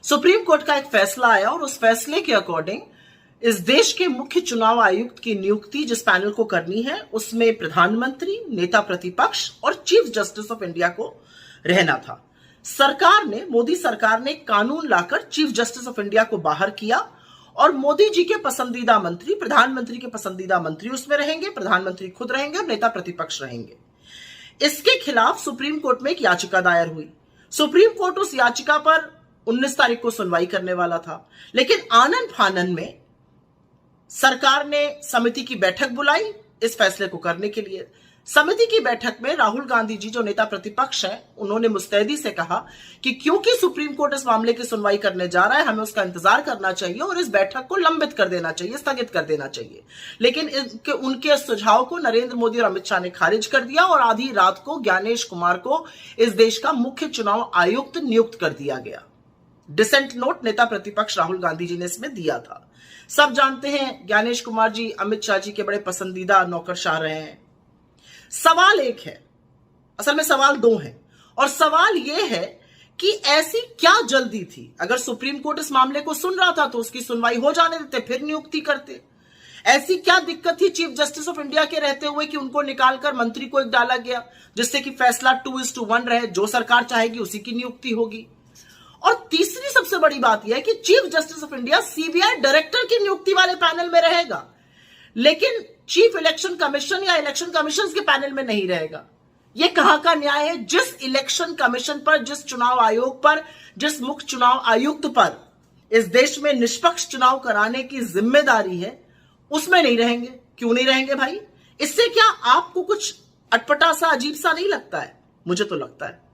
Supreme court का एक फैसला आया और उस फैसले के अकॉर्डिंग इस देश के मुख्य चुनाव आयुक्त की नियुक्ति जिस पैनल को करनी है उसमें प्रधानमंत्री, नेता प्रतिपक्ष और चीफ जस्टिस ऑफ इंडिया को रहना था। मोदी सरकार ने कानून लाकर चीफ जस्टिस ऑफ इंडिया को बाहर किया और मोदी जी के पसंदीदा मंत्री, प्रधानमंत्री के पसंदीदा मंत्री उसमें रहेंगे, प्रधानमंत्री खुद रहेंगे और नेता प्रतिपक्ष रहेंगे। इसके खिलाफ सुप्रीम कोर्ट में एक याचिका दायर हुई। सुप्रीम कोर्ट उस याचिका पर 19 तारीख को सुनवाई करने वाला था, लेकिन आनन फानन में सरकार ने समिति की बैठक बुलाई इस फैसले को करने के लिए। समिति की बैठक में राहुल गांधी जी जो नेता प्रतिपक्ष हैं, उन्होंने मुस्तैदी से कहा कि क्योंकि सुप्रीम कोर्ट इस मामले की सुनवाई करने जा रहा है, हमें उसका इंतजार करना चाहिए और इस बैठक को लंबित कर देना चाहिए, स्थगित कर देना चाहिए। लेकिन उनके सुझाव को नरेंद्र मोदी और अमित शाह ने खारिज कर दिया और आधी रात को ज्ञानेश कुमार को इस देश का मुख्य चुनाव आयुक्त नियुक्त कर दिया गया। डिसेंट नोट नेता प्रतिपक्ष राहुल गांधी जी ने इसमें दिया था। सब जानते हैं ज्ञानेश कुमार जी अमित शाह जी के बड़े पसंदीदा नौकरशाह रहे हैं। सवाल एक है, असल में सवाल दो हैं, और सवाल यह है कि ऐसी क्या जल्दी थी? अगर सुप्रीम कोर्ट इस मामले को सुन रहा था तो उसकी सुनवाई हो जाने देते, फिर नियुक्ति करते। ऐसी क्या दिक्कत थी चीफ जस्टिस ऑफ इंडिया के रहते हुए कि उनको निकालकर मंत्री को एक डाला गया, जिससे कि फैसला 2:1 रहे, जो सरकार चाहेगी उसी की नियुक्ति होगी। और तीसरी सबसे बड़ी बात यह है कि chief justice of India CBI director की नियुक्ति वाले पैनल में रहेगा, लेकिन चीफ इलेक्शन कमीशन या इलेक्शन कमीशन के पैनल में नहीं रहेगा। यह कहां का न्याय है? जिस इलेक्शन कमीशन पर, जिस चुनाव आयोग पर, जिस मुख्य चुनाव आयुक्त पर इस देश में निष्पक्ष चुनाव कराने की जिम्मेदारी है, उसमें नहीं रहेंगे। क्यों नहीं रहेंगे भाई? इससे क्या आपको कुछ अटपटा सा, अजीब सा नहीं लगता है? मुझे तो लगता है।